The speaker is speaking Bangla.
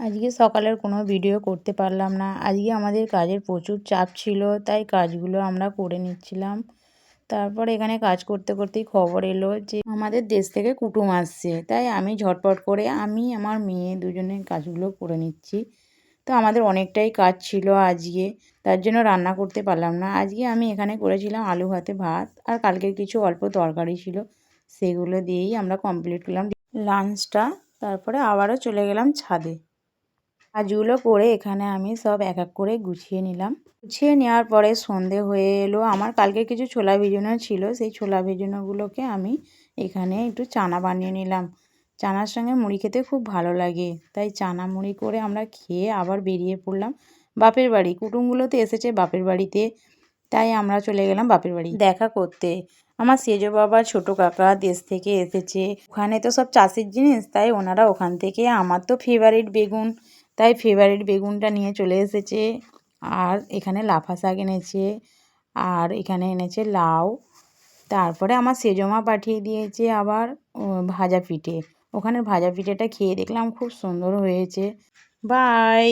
আজকে সকালের কোনো ভিডিও করতে পারলাম না। আজকে আমাদের কাজের প্রচুর চাপ ছিল, তাই কাজগুলো আমরা করে নিচ্ছিলাম। তারপর এখানে কাজ করতে করতেই খবর এলো যে আমাদের দেশ থেকে কুটুম আসছে, তাই আমি ঝটপট করে আমি আমার মেয়ে দুজনে কাজগুলো করে নিচ্ছি। তো আমাদের অনেকটাই কাজ ছিল আজকে, তার জন্য রান্না করতে পারলাম না। আজকে আমি এখানে করেছিলাম আলু ভাতে ভাত, আর কালকের কিছু অল্প তরকারি ছিল, সেগুলো দিয়েই আমরা কমপ্লিট করলাম লাঞ্চটা। তারপরে আবারও চলে গেলাম ছাদে। কাজগুলো করে এখানে আমি সব এক এক করে গুছিয়ে নিলাম। গুছিয়ে নেওয়ার পরে সন্ধে হয়ে এলো। আমার কালকে কিছু ছোলা ভিজানো ছিল, সেই ছোলা ভিজানোগুলোকে আমি এখানে একটু চানা বানিয়ে নিলাম। চানার সঙ্গে মুড়ি খেতে খুব ভালো লাগে, তাই চানা মুড়ি করে আমরা খেয়ে আবার বেরিয়ে পড়লাম বাপের বাড়ি। কুটুমগুলো তো এসেছে বাপের বাড়িতে, তাই আমরা চলে গেলাম বাপের বাড়ি দেখা করতে। আমার সেজো বাবা ছোটো কাকা দেশ থেকে এসেছে, ওখানে তো সব চাষের জিনিস, তাই ওনারা ওখান থেকে আমার তো ফেভারিট বেগুন, তাই ফেভারিট বেগুনটা নিয়ে চলে এসেছে। আর এখানে লাফা শাক এনেছে, আর এখানে এনেছে লাউ। তারপরে আমার সেজো মা পাঠিয়ে দিয়েছে আবার ভাজা পিঠে। ওখানে ভাজা পিঠেটা খেয়ে দেখলাম খুব সুন্দর হয়েছে। বাই।